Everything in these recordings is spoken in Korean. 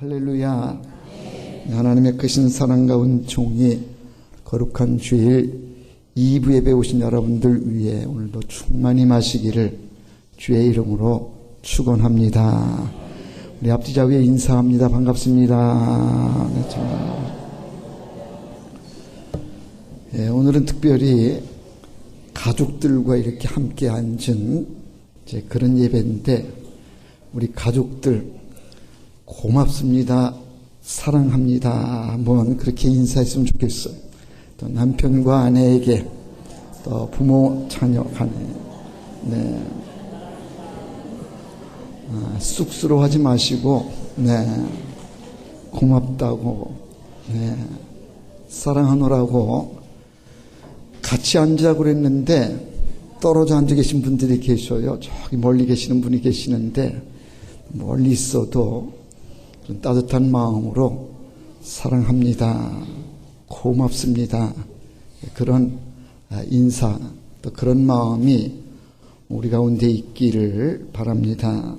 할렐루야. 하나님의 크신 사랑과 은총이 거룩한 주일 2부 예배 오신 여러분들 위해 오늘도 충만히 마시기를 주의 이름으로 축원합니다. 우리 앞뒤자 위에 인사합니다. 반갑습니다. 네, 오늘은 특별히 가족들과 이렇게 함께 앉은 그런 예배인데, 우리 가족들 고맙습니다, 사랑합니다 한번 그렇게 인사했으면 좋겠어요. 또 남편과 아내에게, 또 부모 자녀 간에, 네, 쑥스러워하지 마시고, 네, 고맙다고, 네, 사랑하노라고. 같이 앉으라고 그랬는데 떨어져 앉아 계신 분들이 계셔요. 저기 멀리 계시는 분이 계시는데, 멀리 있어도 좀 따뜻한 마음으로 사랑합니다, 고맙습니다, 그런 인사, 또 그런 마음이 우리 가운데 있기를 바랍니다.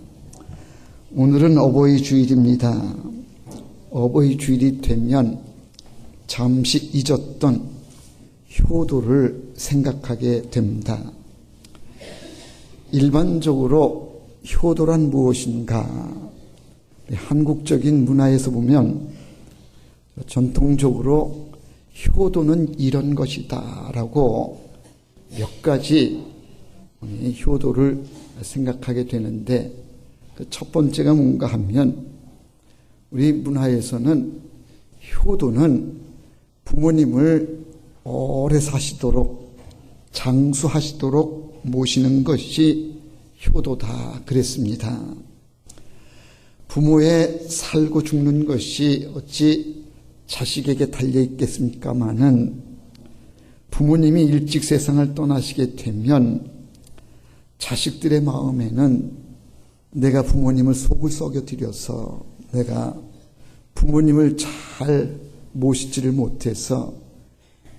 오늘은 어버이 주일입니다. 어버이 주일이 되면 잠시 잊었던 효도를 생각하게 됩니다. 일반적으로 효도란 무엇인가? 한국적인 문화에서 보면 전통적으로 효도는 이런 것이다 라고 몇 가지 효도를 생각하게 되는데, 첫 번째가 뭔가 하면, 우리 문화에서는 효도는 부모님을 오래 사시도록, 장수하시도록 모시는 것이 효도다 그랬습니다. 부모의 살고 죽는 것이 어찌 자식에게 달려 있겠습니까마는, 부모님이 일찍 세상을 떠나시게 되면 자식들의 마음에는 내가 부모님을 속을 썩여드려서, 내가 부모님을 잘 모시지를 못해서,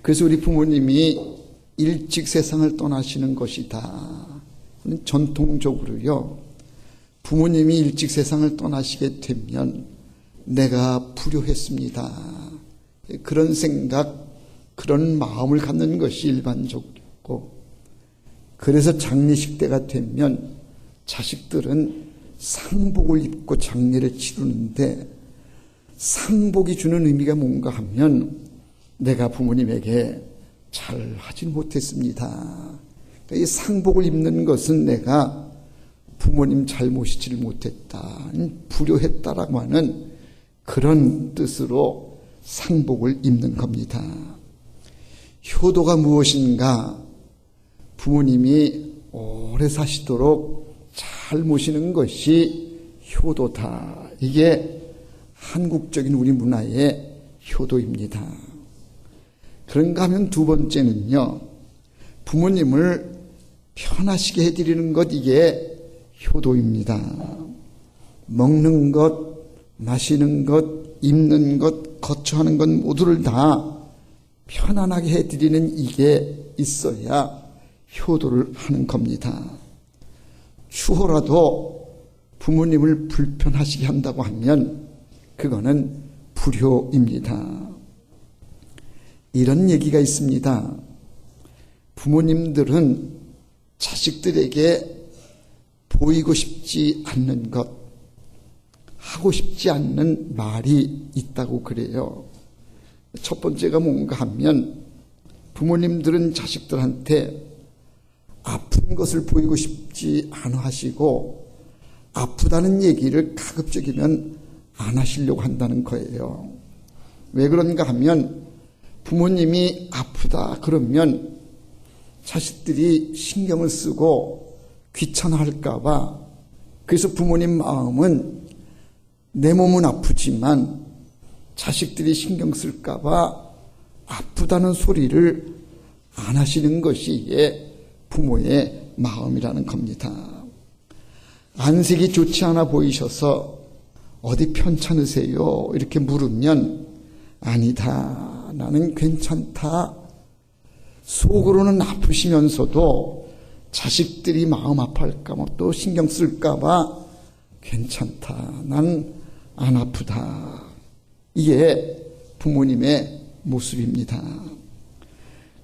그래서 우리 부모님이 일찍 세상을 떠나시는 것이다. 전통적으로요, 부모님이 일찍 세상을 떠나시게 되면 내가 불효했습니다, 그런 생각, 그런 마음을 갖는 것이 일반적이고, 그래서 장례식 때가 되면 자식들은 상복을 입고 장례를 치르는데, 상복이 주는 의미가 뭔가 하면 내가 부모님에게 잘 하진 못했습니다. 이 상복을 입는 것은 내가 부모님 잘 모시지를 못했다, 불효했다라고 하는 그런 뜻으로 상복을 입는 겁니다. 효도가 무엇인가? 부모님이 오래 사시도록 잘 모시는 것이 효도다. 이게 한국적인 우리 문화의 효도입니다. 그런가 하면 두 번째는요, 부모님을 편하시게 해드리는 것, 이게 효도입니다. 먹는 것, 마시는 것, 입는 것, 거처하는 것 모두를 다 편안하게 해드리는 이게 있어야 효도를 하는 겁니다. 추호라도 부모님을 불편하시게 한다고 하면 그거는 불효입니다. 이런 얘기가 있습니다. 부모님들은 자식들에게 보이고 싶지 않는 것, 하고 싶지 않는 말이 있다고 그래요. 첫 번째가 뭔가 하면, 부모님들은 자식들한테 아픈 것을 보이고 싶지 않아 하시고, 아프다는 얘기를 가급적이면 안 하시려고 한다는 거예요. 왜 그런가 하면, 부모님이 아프다 그러면 자식들이 신경을 쓰고 귀찮아할까봐, 그래서 부모님 마음은 내 몸은 아프지만 자식들이 신경 쓸까봐 아프다는 소리를 안 하시는 것이 부모의 마음이라는 겁니다. 안색이 좋지 않아 보이셔서 어디 편찮으세요? 이렇게 물으면 아니다, 나는 괜찮다. 속으로는 아프시면서도 자식들이 마음 아파할까 봐, 또 신경 쓸까 봐 괜찮다, 난 안 아프다. 이게 부모님의 모습입니다.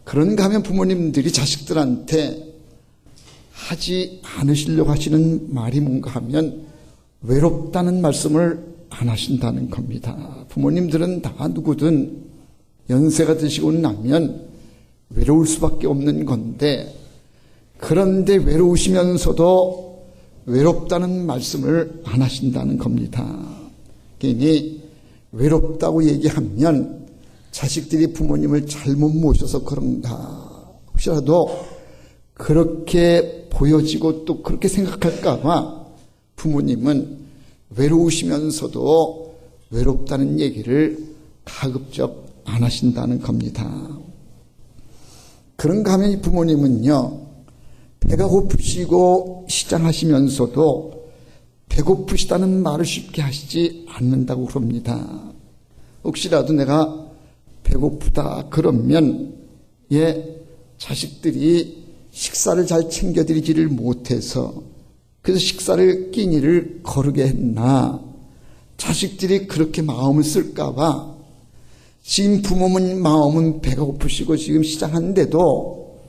그런가 하면 부모님들이 자식들한테 하지 않으시려고 하시는 말이 뭔가 하면 외롭다는 말씀을 안 하신다는 겁니다. 부모님들은 다 누구든 연세가 드시고 나면 외로울 수밖에 없는 건데, 그런데 외로우시면서도 외롭다는 말씀을 안 하신다는 겁니다. 괜히 외롭다고 얘기하면 자식들이 부모님을 잘못 모셔서 그런가, 혹시라도 그렇게 보여지고 또 그렇게 생각할까 봐 부모님은 외로우시면서도 외롭다는 얘기를 가급적 안 하신다는 겁니다. 그런가 하면 이 부모님은요, 배가 고프시고 시장하시면서도 배고프시다는 말을 쉽게 하시지 않는다고 그럽니다. 혹시라도 내가 배고프다 그러면 자식들이 식사를 잘 챙겨드리지를 못해서 그래서 식사를 끼니를 거르게 했나, 자식들이 그렇게 마음을 쓸까 봐 지금 부모님 마음은 배가 고프시고 지금 시장하는데도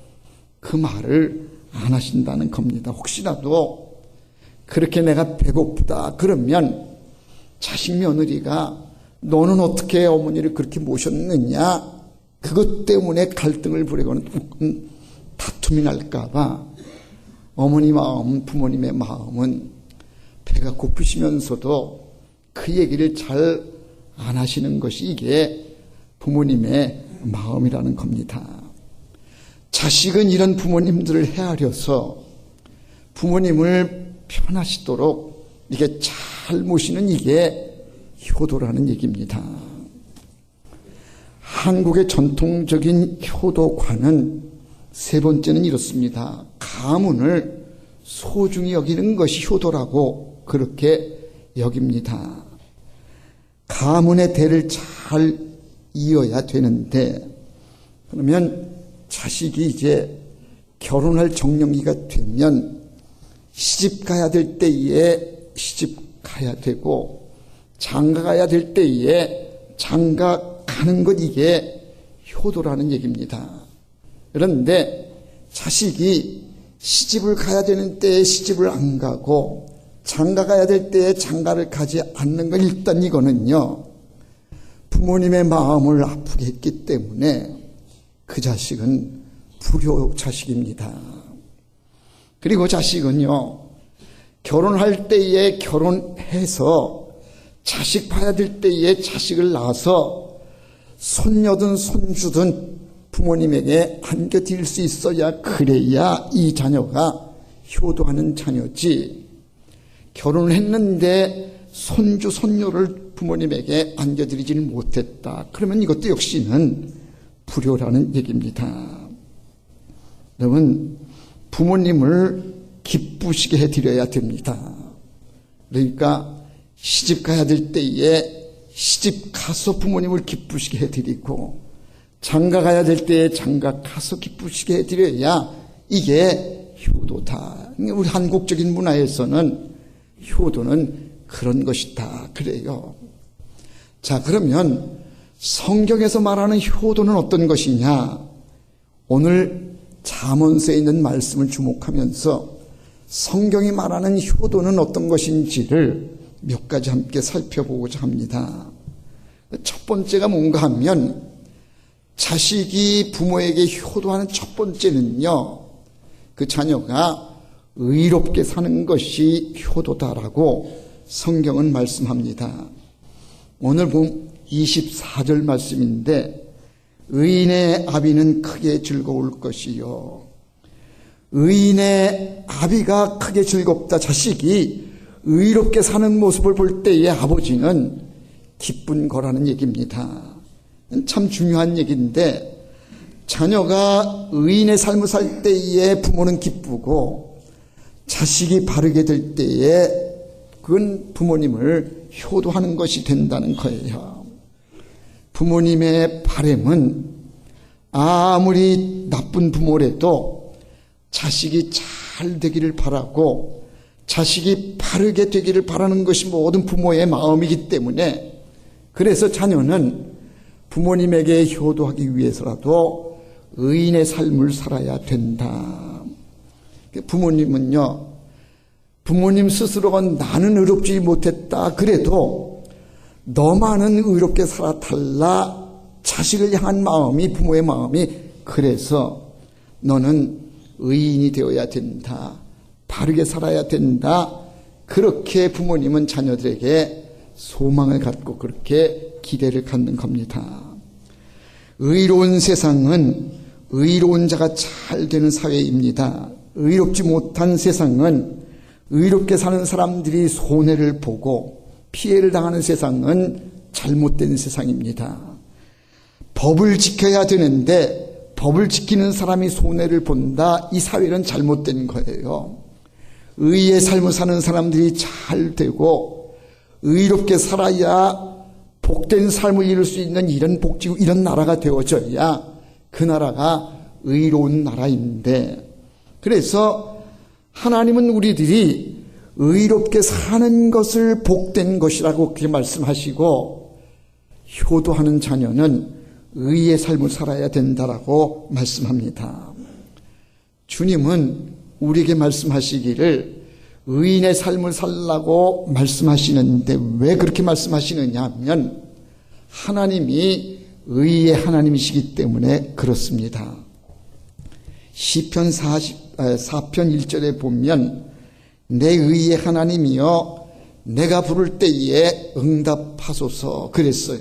그 말을 안 하신다는 겁니다. 혹시라도 그렇게 내가 배고프다 그러면 자식 며느리가 너는 어떻게 어머니를 그렇게 모셨느냐, 그것 때문에 갈등을 부리거나 다툼이 날까 봐 어머니 마음, 부모님의 마음은 배가 고프시면서도 그 얘기를 잘 안 하시는 것이 이게 부모님의 마음이라는 겁니다. 자식은 이런 부모님들을 헤아려서 부모님을 편하시도록 이게 잘 모시는 이게 효도라는 얘기입니다. 한국의 전통적인 효도관은 세 번째는 이렇습니다. 가문을 소중히 여기는 것이 효도라고 그렇게 여깁니다. 가문의 대를 잘 이어야 되는데, 그러면 자식이 이제 결혼할 정년기가 되면 시집 가야 될 때에 시집 가야 되고, 장가 가야 될 때에 장가 가는 것, 이게 효도라는 얘기입니다. 그런데 자식이 시집을 가야 되는 때에 시집을 안 가고 장가 가야 될 때에 장가를 가지 않는 건, 일단 이거는요, 부모님의 마음을 아프게 했기 때문에 그 자식은 불효 자식입니다. 그리고 자식은요, 결혼할 때에 결혼해서 자식 봐야 될 때에 자식을 낳아서 손녀든 손주든 부모님에게 안겨드릴 수 있어야, 그래야 이 자녀가 효도하는 자녀지, 결혼을 했는데 손주 손녀를 부모님에게 안겨드리지는 못했다 그러면 이것도 역시는 불효라는 얘기입니다. 여러분, 부모님을 기쁘시게 해드려야 됩니다. 그러니까 시집 가야 될 때에 시집 가서 부모님을 기쁘시게 해드리고, 장가 가야 될 때에 장가 가서 기쁘시게 해드려야 이게 효도다. 우리 한국적인 문화에서는 효도는 그런 것이다 그래요. 자, 그러면 성경에서 말하는 효도는 어떤 것이냐? 오늘 잠언서에 있는 말씀을 주목하면서 성경이 말하는 효도는 어떤 것인지를 몇 가지 함께 살펴보고자 합니다. 첫 번째가 뭔가 하면, 자식이 부모에게 효도하는 첫 번째는요, 그 자녀가 의롭게 사는 것이 효도다라고 성경은 말씀합니다. 오늘 본 24절 말씀인데, 의인의 아비는 크게 즐거울 것이요. 의인의 아비가 크게 즐겁다. 자식이 의롭게 사는 모습을 볼 때에 아버지는 기쁜 거라는 얘기입니다. 참 중요한 얘기인데, 자녀가 의인의 삶을 살 때에 부모는 기쁘고, 자식이 바르게 될 때에 그건 부모님을 효도하는 것이 된다는 거예요. 부모님의 바람은 아무리 나쁜 부모라도 자식이 잘 되기를 바라고, 자식이 바르게 되기를 바라는 것이 모든 부모의 마음이기 때문에, 그래서 자녀는 부모님에게 효도하기 위해서라도 의인의 삶을 살아야 된다. 부모님은요, 부모님 스스로가 나는 의롭지 못했다 그래도 너만은 의롭게 살아달라, 자식을 향한 마음이, 부모의 마음이, 그래서 너는 의인이 되어야 된다, 바르게 살아야 된다, 그렇게 부모님은 자녀들에게 소망을 갖고 그렇게 기대를 갖는 겁니다. 의로운 세상은 의로운 자가 잘 되는 사회입니다. 의롭지 못한 세상은 의롭게 사는 사람들이 손해를 보고 피해를 당하는 세상은 잘못된 세상입니다. 법을 지켜야 되는데 법을 지키는 사람이 손해를 본다, 이 사회는 잘못된 거예요. 의의 삶을 사는 사람들이 잘 되고 의롭게 살아야 복된 삶을 이룰 수 있는 이런 복지고 이런 나라가 되어져야 그 나라가 의로운 나라인데, 그래서 하나님은 우리들이 의롭게 사는 것을 복된 것이라고 그렇게 말씀하시고, 효도하는 자녀는 의의 삶을 살아야 된다라고 말씀합니다. 주님은 우리에게 말씀하시기를 의인의 삶을 살라고 말씀하시는데, 왜 그렇게 말씀하시느냐 하면 하나님이 의의 하나님이시기 때문에 그렇습니다. 시편 4편 1절에 보면 내 의의 하나님이여 내가 부를 때에 응답하소서 그랬어요.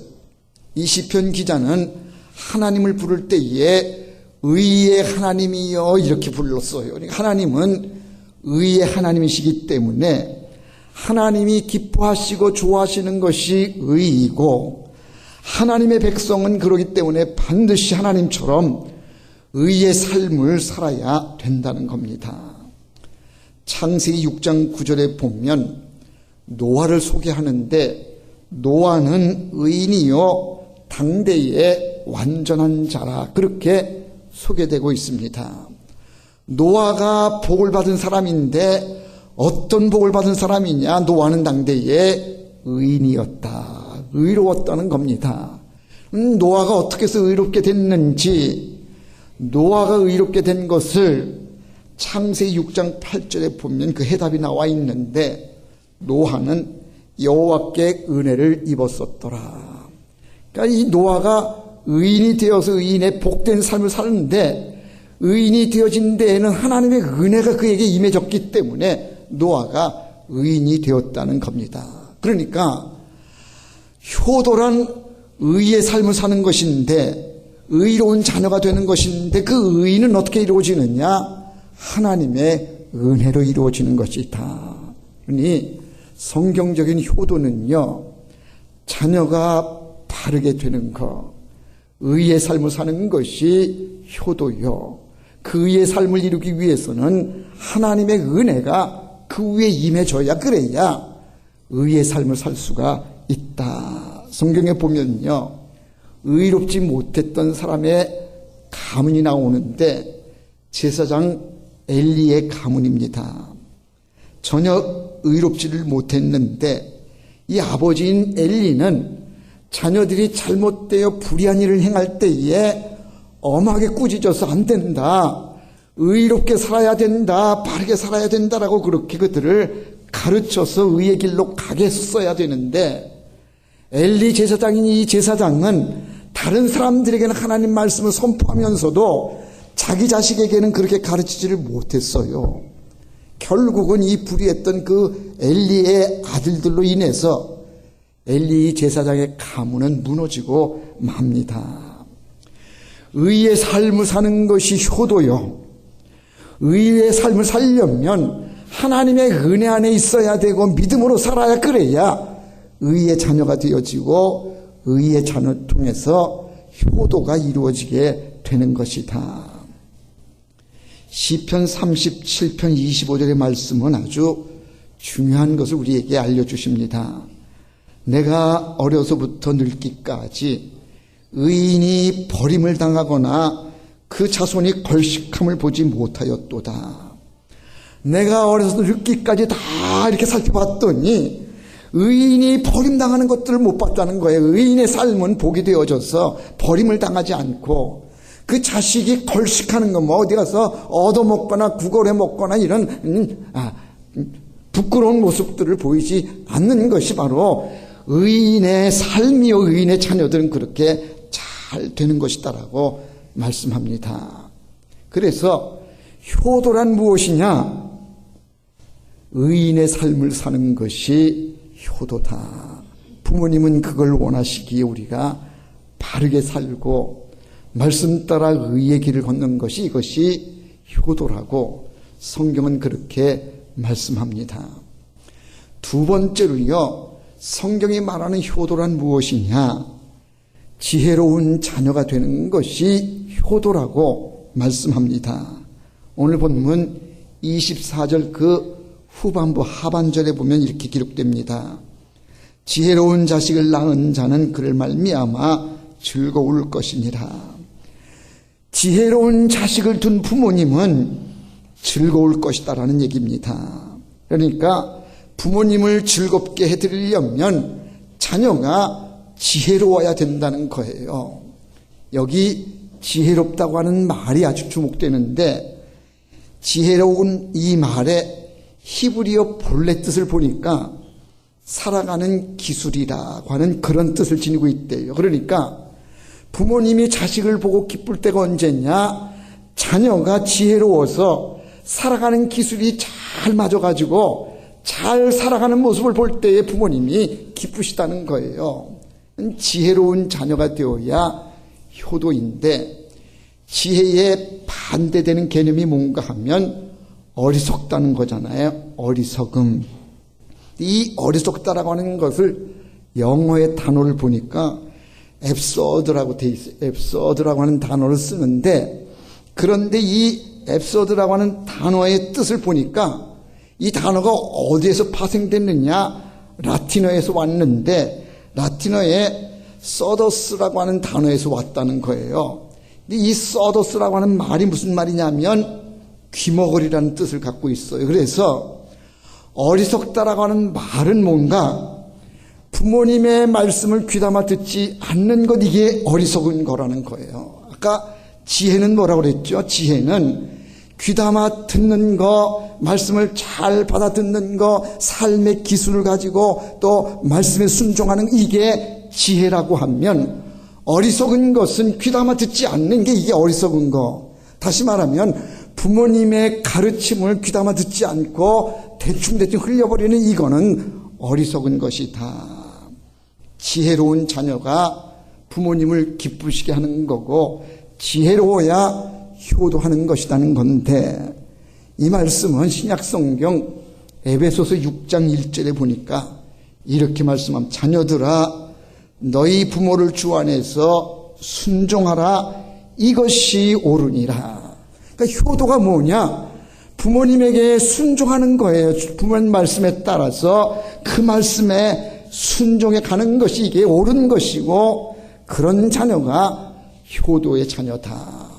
이 시편 기자는 하나님을 부를 때에 의의 하나님이여 이렇게 불렀어요. 그러니까 하나님은 의의 하나님이시기 때문에 하나님이 기뻐하시고 좋아하시는 것이 의이고, 하나님의 백성은 그러기 때문에 반드시 하나님처럼 의의 삶을 살아야 된다는 겁니다. 창세기 6장 9절에 보면 노아를 소개하는데, 노아는 의인이요 당대의 완전한 자라, 그렇게 소개되고 있습니다. 노아가 복을 받은 사람인데 어떤 복을 받은 사람이냐? 노아는 당대의 의인이었다, 의로웠다는 겁니다. 노아가 어떻게 해서 의롭게 됐는지, 노아가 의롭게 된 것을 창세기 6장 8절에 보면 그 해답이 나와 있는데, 노아는 여호와께 은혜를 입었었더라. 그러니까 이 노아가 의인이 되어서 의인의 복된 삶을 사는데, 의인이 되어진 데에는 하나님의 은혜가 그에게 임해졌기 때문에 노아가 의인이 되었다는 겁니다. 그러니까 효도란 의의 삶을 사는 것인데, 의로운 자녀가 되는 것인데, 그 의인은 어떻게 이루어지느냐? 하나님의 은혜로 이루어지는 것이다. 그러니 성경적인 효도는요, 자녀가 바르게 되는 것, 의의 삶을 사는 것이 효도요. 그 의의 삶을 이루기 위해서는 하나님의 은혜가 그 위에 임해져야, 그래야 의의 삶을 살 수가 있다. 성경에 보면요, 의롭지 못했던 사람의 가문이 나오는데 제사장 엘리의 가문입니다. 전혀 의롭지를 못했는데 이 아버지인 엘리는 자녀들이 잘못되어 불의한 일을 행할 때에 엄하게 꾸짖어서 안 된다, 의롭게 살아야 된다, 바르게 살아야 된다라고 그렇게 그들을 가르쳐서 의의 길로 가게 했어야 되는데, 엘리 제사장인 이 제사장은 다른 사람들에게는 하나님 말씀을 선포하면서도 자기 자식에게는 그렇게 가르치지를 못했어요. 결국은 이 불의했던 그 엘리의 아들들로 인해서 엘리 제사장의 가문은 무너지고 맙니다. 의의 삶을 사는 것이 효도요. 의의 삶을 살려면 하나님의 은혜 안에 있어야 되고 믿음으로 살아야, 그래야 의의 자녀가 되어지고 의의 자녀를 통해서 효도가 이루어지게 되는 것이다. 시편 37편 25절의 말씀은 아주 중요한 것을 우리에게 알려주십니다. 내가 어려서부터 늙기까지 의인이 버림을 당하거나 그 자손이 걸식함을 보지 못하였도다. 내가 어려서부터 늙기까지 다 이렇게 살펴봤더니 의인이 버림당하는 것들을 못 봤다는 거예요. 의인의 삶은 복이 되어져서 버림을 당하지 않고 그 자식이 걸식하는 거 뭐 어디 가서 얻어먹거나 구걸해 먹거나 이런 부끄러운 모습들을 보이지 않는 것이 바로 의인의 삶이요 의인의 자녀들은 그렇게 잘 되는 것이다라고 말씀합니다. 그래서 효도란 무엇이냐? 의인의 삶을 사는 것이 효도다. 부모님은 그걸 원하시기에 우리가 바르게 살고 말씀 따라 의의 길을 걷는 것이 이것이 효도라고 성경은 그렇게 말씀합니다. 두 번째로요, 성경이 말하는 효도란 무엇이냐? 지혜로운 자녀가 되는 것이 효도라고 말씀합니다. 오늘 본문 24절 그 후반부 하반절에 보면 이렇게 기록됩니다. 지혜로운 자식을 낳은 자는 그를 말미암아 즐거울 것이니라. 지혜로운 자식을 둔 부모님은 즐거울 것이다라는 얘기입니다. 그러니까 부모님을 즐겁게 해드리려면 자녀가 지혜로워야 된다는 거예요. 여기 지혜롭다고 하는 말이 아주 주목되는데 지혜로운 이 말의 히브리어 본래 뜻을 보니까 살아가는 기술이라고 하는 그런 뜻을 지니고 있대요. 그러니까 부모님이 자식을 보고 기쁠 때가 언제냐? 자녀가 지혜로워서 살아가는 기술이 잘 맞아가지고 잘 살아가는 모습을 볼 때에 부모님이 기쁘시다는 거예요. 지혜로운 자녀가 되어야 효도인데 지혜에 반대되는 개념이 뭔가 하면 어리석다는 거잖아요. 어리석음. 이 어리석다라고 하는 것을 영어의 단어를 보니까 absurd라고 돼 있어요. absurd라고 하는 단어를 쓰는데 그런데 이 absurd라고 하는 단어의 뜻을 보니까 이 단어가 어디에서 파생됐느냐? 라틴어에서 왔는데 라틴어에 서더스라고 하는 단어에서 왔다는 거예요. 근데 이 서더스라고 하는 말이 무슨 말이냐면 귀머거리라는 뜻을 갖고 있어요. 그래서 어리석다라고 하는 말은 뭔가 부모님의 말씀을 귀담아 듣지 않는 것, 이게 어리석은 거라는 거예요. 아까 지혜는 뭐라고 그랬죠? 지혜는 귀담아 듣는 거, 말씀을 잘 받아 듣는 거, 삶의 기술을 가지고 또 말씀에 순종하는 이게 지혜라고 하면 어리석은 것은 귀담아 듣지 않는 게 이게 어리석은 거. 다시 말하면 부모님의 가르침을 귀담아 듣지 않고 대충대충 흘려버리는 이거는 어리석은 것이다. 지혜로운 자녀가 부모님을 기쁘시게 하는 거고 지혜로워야 효도하는 것이라는 건데 이 말씀은 신약성경 에베소서 6장 1절에 보니까 이렇게 말씀합니다. 자녀들아 너희 부모를 주 안에서 순종하라 이것이 옳으니라. 그러니까 효도가 뭐냐? 부모님에게 순종하는 거예요. 부모님 말씀에 따라서 그 말씀에 순종해 가는 것이 이게 옳은 것이고 그런 자녀가 효도의 자녀다.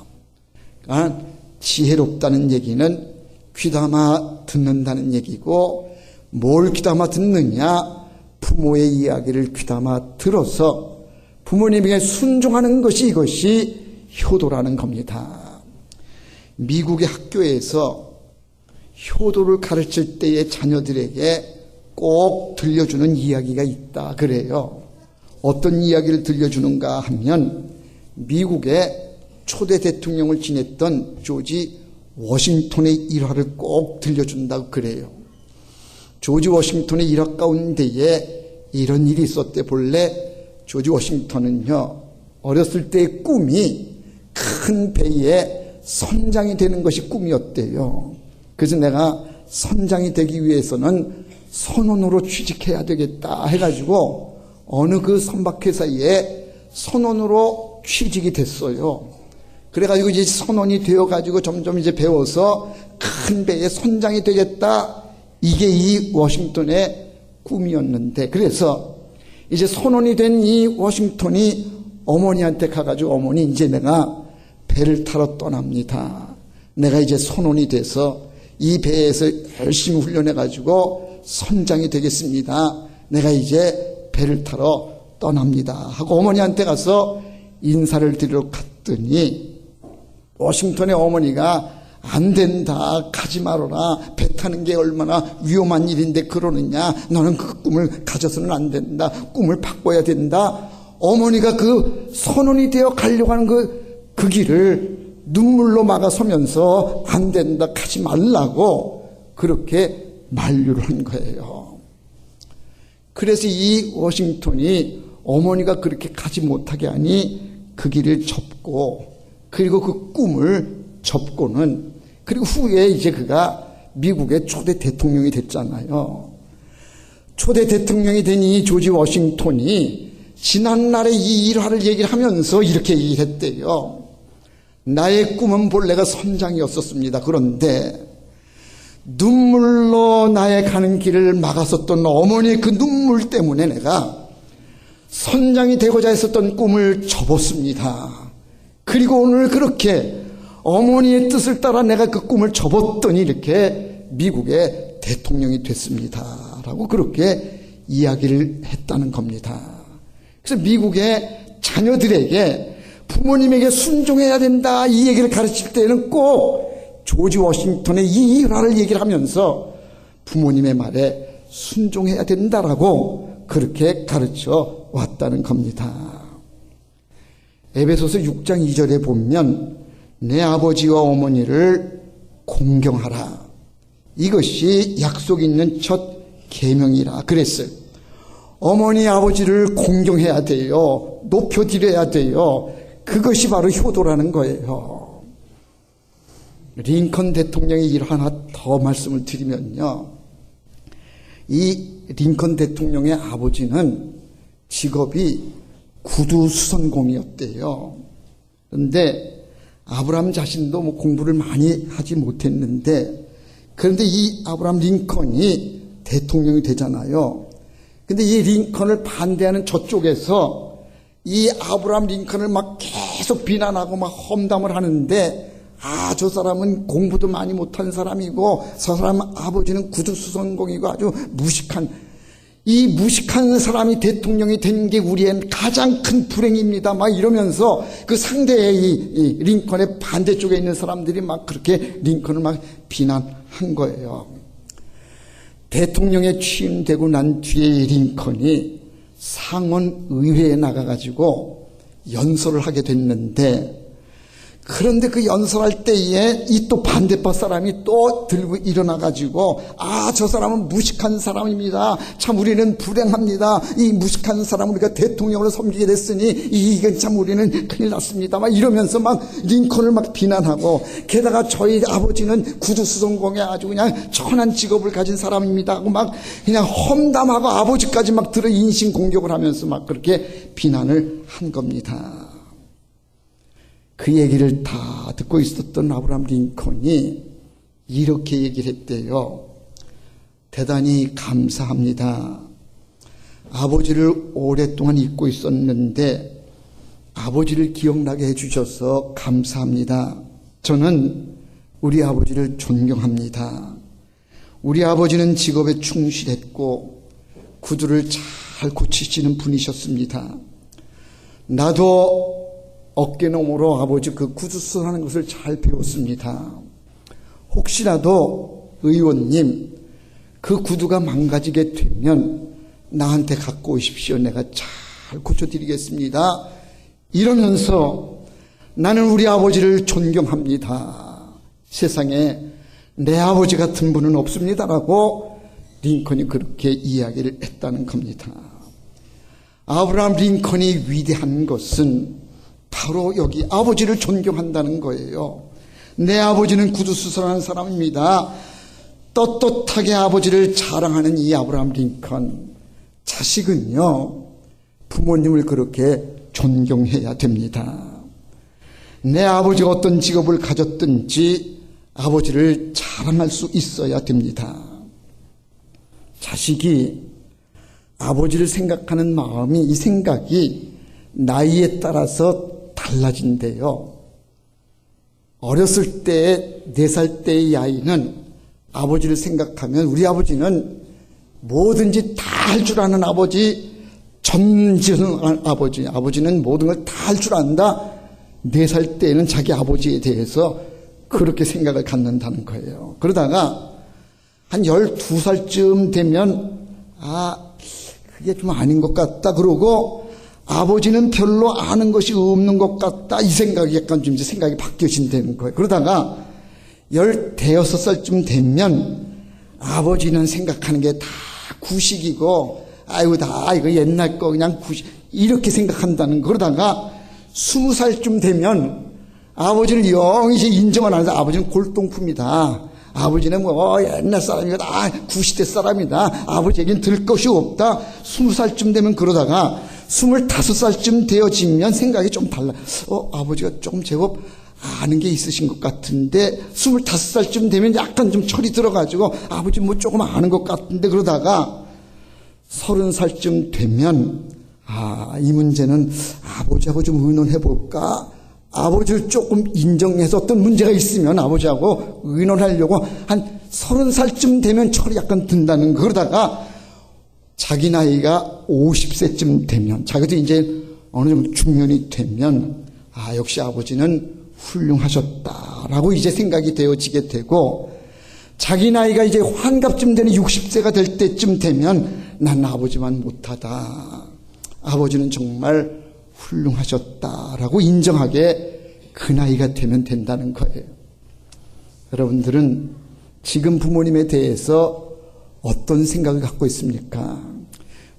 그러니까 지혜롭다는 얘기는 귀담아 듣는다는 얘기고 뭘 귀담아 듣느냐? 부모의 이야기를 귀담아 들어서 부모님에게 순종하는 것이 이것이 효도라는 겁니다. 미국의 학교에서 효도를 가르칠 때의 자녀들에게 꼭 들려주는 이야기가 있다 그래요. 어떤 이야기를 들려주는가 하면 미국의 초대 대통령을 지냈던 조지 워싱턴의 일화를 꼭 들려준다고 그래요. 조지 워싱턴의 일화 가운데에 이런 일이 있었대. 본래 조지 워싱턴은요 어렸을 때의 꿈이 큰 배에 선장이 되는 것이 꿈이었대요. 그래서 내가 선장이 되기 위해서는 선원으로 취직해야 되겠다 해가지고 어느 그 선박회사에 선원으로 취직이 됐어요. 그래가지고 이제 선원이 되어가지고 점점 이제 배워서 큰 배의 선장이 되겠다. 이게 이 워싱턴의 꿈이었는데 그래서 이제 선원이 된 이 워싱턴이 어머니한테 가가지고 어머니 이제 내가 배를 타러 떠납니다. 내가 이제 선원이 돼서 이 배에서 열심히 훈련해가지고 선장이 되겠습니다. 내가 이제 배를 타러 떠납니다 하고 어머니한테 가서 인사를 드리러 갔더니 워싱턴의 어머니가 안 된다, 가지 말아라, 배 타는 게 얼마나 위험한 일인데 그러느냐, 너는 그 꿈을 가져서는 안 된다, 꿈을 바꿔야 된다. 어머니가 그 선언이 되어 가려고 하는 그 길을 눈물로 막아서면서 안 된다, 가지 말라고 그렇게 만류를 한 거예요. 그래서 이 워싱턴이 어머니가 그렇게 가지 못하게 하니 그 길을 접고, 그리고 그 꿈을 접고는, 그리고 후에 이제 그가 미국의 초대 대통령이 됐잖아요. 초대 대통령이 된 이 조지 워싱턴이 지난날에 이 일화를 얘기를 하면서 이렇게 얘기했대요. 나의 꿈은 본래가 선장이었었습니다. 그런데 눈물로 나의 가는 길을 막았었던 어머니의 그 눈물 때문에 내가 선장이 되고자 했었던 꿈을 접었습니다. 그리고 오늘 그렇게 어머니의 뜻을 따라 내가 그 꿈을 접었더니 이렇게 미국의 대통령이 됐습니다 라고 그렇게 이야기를 했다는 겁니다. 그래서 미국의 자녀들에게 부모님에게 순종해야 된다 이 얘기를 가르칠 때는 꼭 조지 워싱턴의 이 일화를 얘기를 하면서 부모님의 말에 순종해야 된다라고 그렇게 가르쳐 왔다는 겁니다. 에베소서 6장 2절에 보면 내 아버지와 어머니를 공경하라. 이것이 약속 있는 첫 계명이라 그랬어요. 어머니 아버지를 공경해야 돼요. 높여드려야 돼요. 그것이 바로 효도라는 거예요. 링컨 대통령의 일 하나 더 말씀을 드리면요. 이 링컨 대통령의 아버지는 직업이 구두수선공이었대요. 그런데 아브라함 자신도 뭐 공부를 많이 하지 못했는데, 그런데 이 아브라함 링컨이 대통령이 되잖아요. 근데 이 링컨을 반대하는 저쪽에서 이 아브라함 링컨을 막 계속 비난하고 막 험담을 하는데, 저 사람은 공부도 많이 못한 사람이고 저 사람 아버지는 구두수선공이고 아주 무식한, 이 무식한 사람이 대통령이 된 게 우리의 가장 큰 불행입니다 막 이러면서 그 상대의 이 링컨의 반대쪽에 있는 사람들이 막 그렇게 링컨을 막 비난한 거예요. 대통령에 취임되고 난 뒤에 링컨이 상원 의회에 나가가지고 연설을 하게 됐는데, 그런데 그 연설할 때에 이 또 반대파 사람이 또 들고 일어나가지고 저 사람은 무식한 사람입니다. 참 우리는 불행합니다. 이 무식한 사람 우리가 대통령으로 섬기게 됐으니 이건 참 우리는 큰일 났습니다. 막 이러면서 막 링컨을 막 비난하고, 게다가 저희 아버지는 구두수선공에 아주 그냥 천한 직업을 가진 사람입니다 하고 막 그냥 험담하고 아버지까지 막 들어 인신공격을 하면서 막 그렇게 비난을 한 겁니다. 그 얘기를 다 듣고 있었던 아브라함 링컨이 이렇게 얘기를 했대요. 대단히 감사합니다. 아버지를 오랫동안 잊고 있었는데 아버지를 기억나게 해주셔서 감사합니다. 저는 우리 아버지를 존경합니다. 우리 아버지는 직업에 충실했고 구두를 잘 고치시는 분이셨습니다. 나도 어깨너머로 아버지 그 구두수선하는 것을 잘 배웠습니다. 혹시라도 의원님 그 구두가 망가지게 되면 나한테 갖고 오십시오. 내가 잘 고쳐드리겠습니다. 이러면서 나는 우리 아버지를 존경합니다. 세상에 내 아버지 같은 분은 없습니다라고 링컨이 그렇게 이야기를 했다는 겁니다. 아브라함 링컨이 위대한 것은 바로 여기 아버지를 존경한다는 거예요. 내 아버지는 구두수선하는 사람입니다. 떳떳하게 아버지를 자랑하는 이 아브라함 링컨. 자식은요, 부모님을 그렇게 존경해야 됩니다. 내 아버지가 어떤 직업을 가졌든지 아버지를 자랑할 수 있어야 됩니다. 자식이 아버지를 생각하는 마음이, 이 생각이 나이에 따라서 달라진대요. 어렸을 때 4살 때의 아이는 아버지를 생각하면 우리 아버지는 뭐든지 다 할 줄 아는 아버지, 전지전능한 아버지. 아버지는 모든 걸 다 할 줄 안다. 4살 때에는 자기 아버지에 대해서 그렇게 생각을 갖는다는 거예요. 그러다가 한 12살쯤 되면 그게 좀 아닌 것 같다 그러고 아버지는 별로 아는 것이 없는 것 같다 이 생각이 약간 좀 이제 생각이 바뀌어진다는 거예요. 그러다가 15살쯤 되면 아버지는 생각하는 게 다 구식이고 아이고 다 이거 옛날 거 그냥 구식 이렇게 생각한다는 거. 그러다가 20살쯤 되면 아버지는 영이 인정을 안 해서 아버지는 골동품이다. 아버지는 뭐 옛날 사람이다. 구시대 사람이다. 아버지에겐 들 것이 없다. 20살쯤 되면 그러다가 25살쯤 되어지면 생각이 좀 달라. 아버지가 조금 제법 아는 게 있으신 것 같은데 25살쯤 되면 약간 좀 철이 들어가지고 아버지 뭐 조금 아는 것 같은데 그러다가 30살쯤 되면 이 문제는 아버지하고 좀 의논해 볼까? 아버지를 조금 인정해서 어떤 문제가 있으면 아버지하고 의논하려고 한 30살쯤 되면 철이 약간 든다는 거. 그러다가 자기 나이가 50세쯤 되면 자기도 이제 어느 정도 중년이 되면 역시 아버지는 훌륭하셨다라고 이제 생각이 되어지게 되고 자기 나이가 이제 환갑쯤 되는 60세가 될 때쯤 되면 난 아버지만 못하다. 아버지는 정말 훌륭하셨다라고 인정하게 그 나이가 되면 된다는 거예요. 여러분들은 지금 부모님에 대해서 어떤 생각을 갖고 있습니까?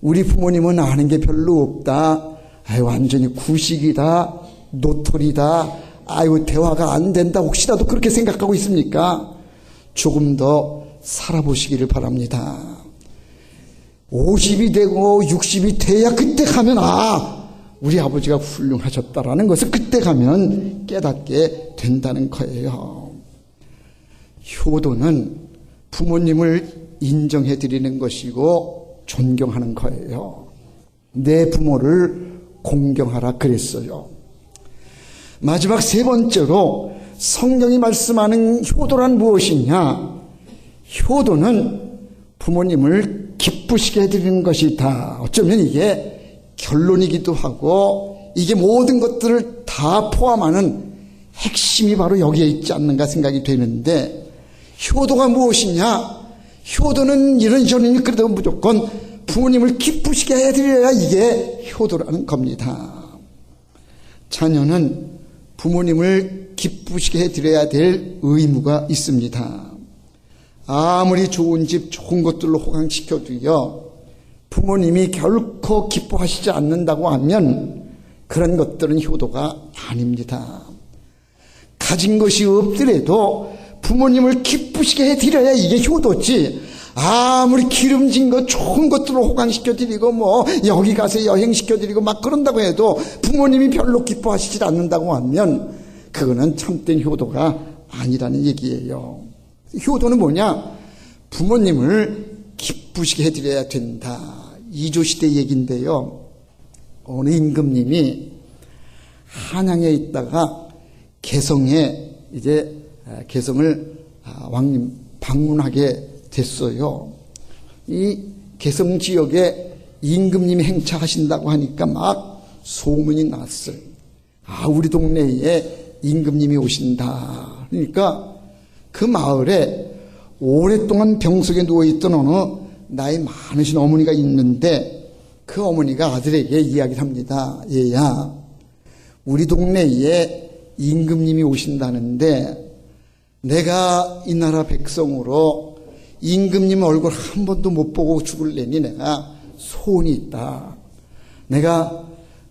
우리 부모님은 아는 게 별로 없다. 완전히 구식이다. 노털이다. 대화가 안 된다. 혹시라도 그렇게 생각하고 있습니까? 조금 더 살아보시기를 바랍니다. 50이 되고 60이 돼야 그때 가면 우리 아버지가 훌륭하셨다라는 것을 그때 가면 깨닫게 된다는 거예요. 효도는 부모님을 인정해 드리는 것이고 존경하는 거예요. 내 부모를 공경하라 그랬어요. 마지막 3번째로 성경이 말씀하는 효도란 무엇이냐? 효도는 부모님을 기쁘시게 해드리는 것이다. 어쩌면 이게 결론이기도 하고 이게 모든 것들을 다 포함하는 핵심이 바로 여기에 있지 않는가 생각이 되는데 효도가 무엇이냐? 효도는 이런저런 그래도 무조건 부모님을 기쁘시게 해드려야 이게 효도라는 겁니다. 자녀는 부모님을 기쁘시게 해드려야 될 의무가 있습니다. 아무리 좋은 집 좋은 것들로 호강시켜도요 부모님이 결코 기뻐하시지 않는다고 하면 그런 것들은 효도가 아닙니다. 가진 것이 없더라도 부모님을 기쁘시게 해드려야 이게 효도지. 아무리 기름진 것 좋은 것들로 호강시켜드리고 여기 가서 여행시켜드리고 막 그런다고 해도 부모님이 별로 기뻐하시지 않는다고 하면 그거는 참된 효도가 아니라는 얘기예요. 효도는 뭐냐? 부모님을 기쁘시게 해드려야 된다. 이조시대 얘기인데요. 어느 임금님이 한양에 있다가 개성에 이제 개성을 왕님 방문하게 됐어요. 이 개성 지역에 임금님이 행차하신다고 하니까 막 소문이 났어요. 우리 동네에 임금님이 오신다. 그러니까 그 마을에 오랫동안 병석에 누워있던 어느 나이 많으신 어머니가 있는데 그 어머니가 아들에게 이야기를 합니다. 얘야, 우리 동네에 임금님이 오신다는데 내가 이 나라 백성으로 임금님 얼굴 한 번도 못 보고 죽을래니 내가 소원이 있다. 내가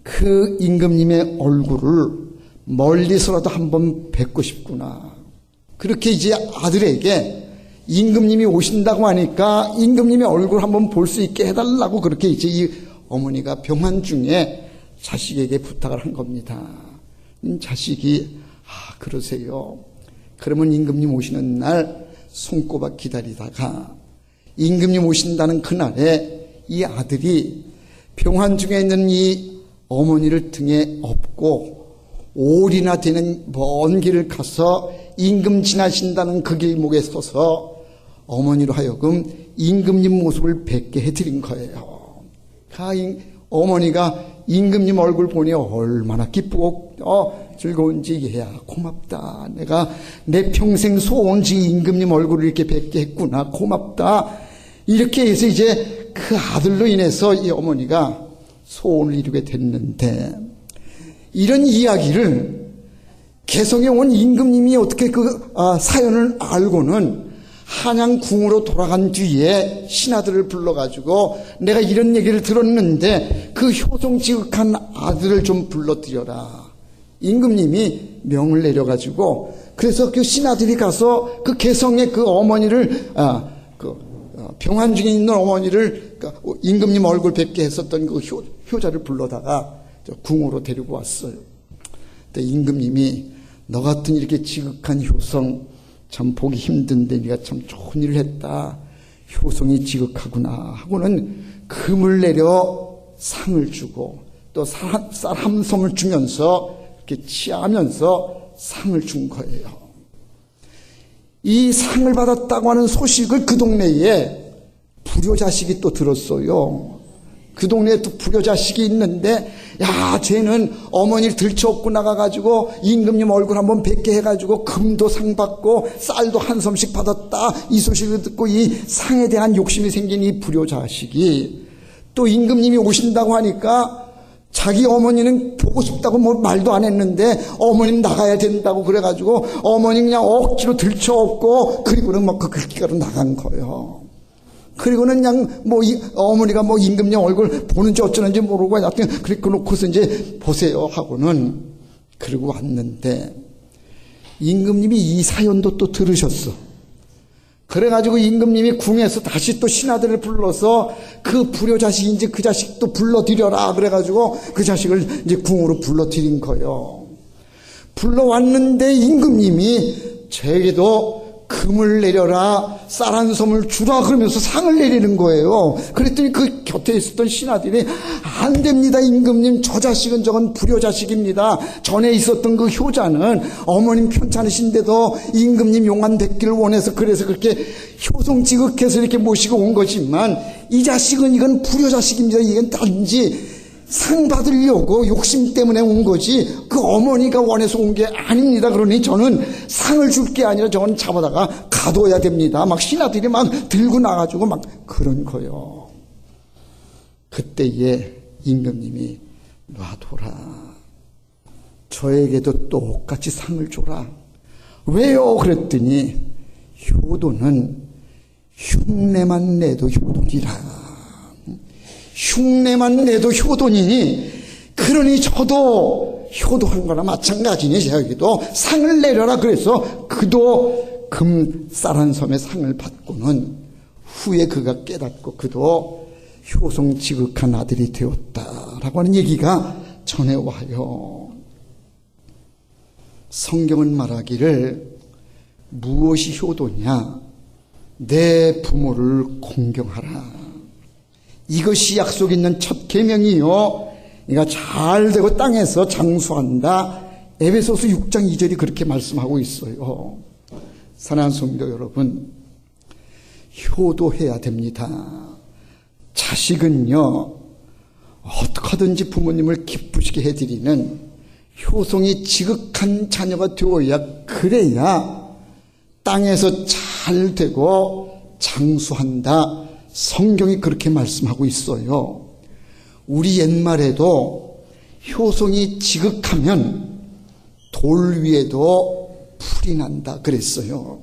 그 임금님의 얼굴을 멀리서라도 한번 뵙고 싶구나. 그렇게 이제 아들에게 임금님이 오신다고 하니까 임금님의 얼굴 한번 볼 수 있게 해달라고 그렇게 이제 이 어머니가 병환 중에 자식에게 부탁을 한 겁니다. 자식이 그러세요. 그러면 임금님 오시는 날 손꼽아 기다리다가 임금님 오신다는 그날에 이 아들이 병환 중에 있는 이 어머니를 등에 업고 5일이나 되는 먼 길을 가서 임금 지나신다는 그 길목에 서서 어머니로 하여금 임금님 모습을 뵙게 해드린 거예요. 어머니가 임금님 얼굴 보니 얼마나 기쁘고 즐거운지, 얘야 고맙다. 내가 내 평생 소원지 임금님 얼굴을 이렇게 뵙게 했구나. 고맙다. 이렇게 해서 이제 그 아들로 인해서 이 어머니가 소원을 이루게 됐는데, 이런 이야기를 개성에 온 임금님이 어떻게 그 사연을 알고는 한양궁으로 돌아간 뒤에 신하들을 불러가지고 내가 이런 얘기를 들었는데 그 효성지극한 아들을 좀 불러드려라. 임금님이 명을 내려가지고, 그래서 그 신하들이 가서 그 개성의 그 어머니를 병환 중에 있는 어머니를 임금님 얼굴 뵙게 했었던 그 효자를 불러다가 궁으로 데리고 왔어요. 근데 임금님이 너 같은 이렇게 지극한 효성 참 보기 힘든데 네가 참 좋은 일을 했다. 효성이 지극하구나 하고는 금을 내려 상을 주고 또 쌀 한 섬을 주면서 이렇게 취하면서 상을 준 거예요. 이 상을 받았다고 하는 소식을 그 동네에 불효자식이 또 들었어요. 그 동네에 또 불효자식이 있는데, 야, 쟤는 어머니를 들쳐업고 나가가지고 임금님 얼굴 한번 뵙게 해가지고 금도 상 받고 쌀도 한 섬씩 받았다. 이 소식을 듣고 이 상에 대한 욕심이 생긴 이 불효자식이 또 임금님이 오신다고 하니까 자기 어머니는 보고 싶다고 뭐 말도 안 했는데 어머님 나가야 된다고 그래가지고 어머니 그냥 억지로 들쳐업고 그리고는 막 그 길가로 나간 거예요. 그리고는 그냥 어머니가 임금님 얼굴 보는지 어쩌는지 모르고 하여튼 그렇게 놓고서 이제 보세요 하고는 그러고 왔는데, 임금님이 이 사연도 또 들으셨어. 그래가지고 임금님이 궁에서 다시 또 신하들을 불러서 그 불효자식인지 그 자식도 불러드려라 그래가지고 그 자식을 이제 궁으로 불러드린 거예요. 불러왔는데 임금님이 쟤에게도 금을 내려라, 쌀 한 섬을 주라 그러면서 상을 내리는 거예요. 그랬더니 그 곁에 있었던 신하들이 안 됩니다 임금님, 저 자식은 저건 불효자식입니다. 전에 있었던 그 효자는 어머님 편찮으신데도 임금님 용안 뵙기를 원해서 그래서 그렇게 효성지극해서 이렇게 모시고 온 거지만 이 자식은 이건 불효자식입니다. 이건 단지 상 받으려고 욕심 때문에 온 거지 그 어머니가 원해서 온 게 아닙니다. 그러니 저는 상을 줄 게 아니라 저건 잡아다가 가둬야 됩니다. 막 신하들이 막 들고 나가지고 막 그런 거요. 그때에 임금님이 놔둬라. 저에게도 똑같이 상을 줘라. 왜요? 그랬더니 효도는 흉내만 내도 효도리라. 흉내만 내도 효도니니, 그러니 저도 효도하는 거나 마찬가지니 저에게도 상을 내려라. 그래서 그도 금 쌀 한 섬의 상을 받고는 후에 그가 깨닫고 그도 효성지극한 아들이 되었다라고 하는 얘기가 전해와요. 성경은 말하기를 무엇이 효도냐? 내 부모를 공경하라. 이것이 약속 있는 첫 계명이요, 네가 잘 되고 땅에서 장수한다. 에베소서 6장 2절이 그렇게 말씀하고 있어요. 사랑하는 성도 여러분, 효도해야 됩니다. 자식은요, 어떻게 하든지 부모님을 기쁘시게 해드리는 효성이 지극한 자녀가 되어야, 그래야 땅에서 잘 되고 장수한다. 성경이 그렇게 말씀하고 있어요. 우리 옛말에도 효성이 지극하면 돌 위에도 풀이 난다 그랬어요.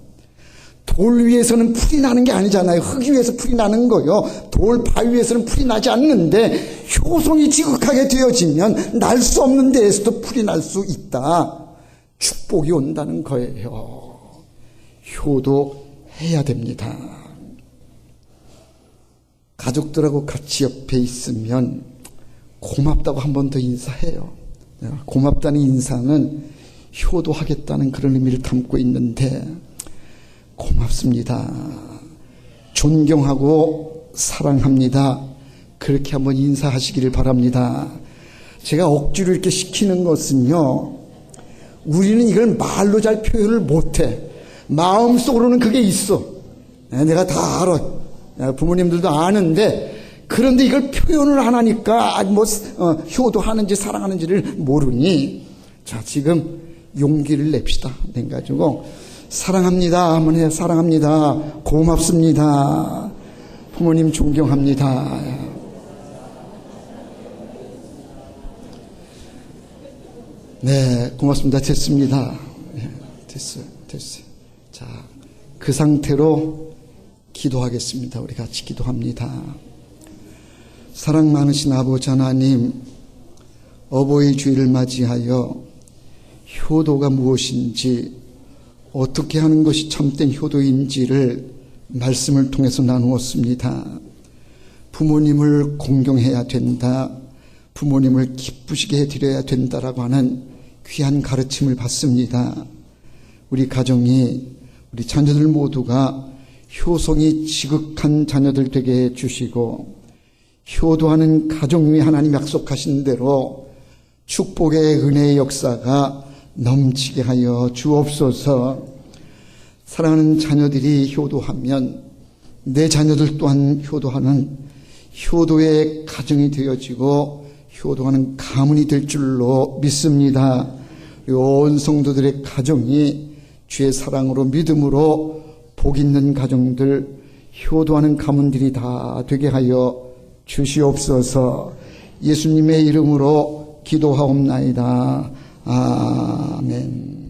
돌 위에서는 풀이 나는 게 아니잖아요. 흙 위에서 풀이 나는 거요. 돌 바위 위에서는 풀이 나지 않는데 효성이 지극하게 되어지면 날 수 없는 데에서도 풀이 날 수 있다. 축복이 온다는 거예요. 효도해야 됩니다. 가족들하고 같이 옆에 있으면 고맙다고 한 번 더 인사해요. 고맙다는 인사는 효도하겠다는 그런 의미를 담고 있는데, 고맙습니다, 존경하고 사랑합니다, 그렇게 한번 인사하시기를 바랍니다. 제가 억지로 이렇게 시키는 것은요, 우리는 이걸 말로 잘 표현을 못해. 마음속으로는 그게 있어. 내가 다 알아. 부모님들도 아는데, 그런데 이걸 표현을 안 하니까 효도하는지 사랑하는지를 모르니, 자, 지금 용기를 냅시다. 내가지고 사랑합니다. 한번 해. 사랑합니다. 고맙습니다. 부모님 존경합니다. 네, 고맙습니다. 됐습니다. 됐어요. 자, 그 상태로 기도하겠습니다. 우리 같이 기도합니다. 사랑 많으신 아버지 하나님, 어버이 주일을 맞이하여 효도가 무엇인지, 어떻게 하는 것이 참된 효도인지를 말씀을 통해서 나누었습니다. 부모님을 공경해야 된다, 부모님을 기쁘시게 해드려야 된다라고 하는 귀한 가르침을 받습니다. 우리 가정이, 우리 자녀들 모두가 효성이 지극한 자녀들 되게 해주시고, 효도하는 가정 위에 하나님 약속하신 대로 축복의 은혜의 역사가 넘치게 하여 주옵소서. 사랑하는 자녀들이 효도하면 내 자녀들 또한 효도하는 효도의 가정이 되어지고 효도하는 가문이 될 줄로 믿습니다. 온 성도들의 가정이 주의 사랑으로 믿음으로 복 있는 가정들, 효도하는 가문들이 다 되게 하여 주시옵소서. 예수님의 이름으로 기도하옵나이다. 아멘.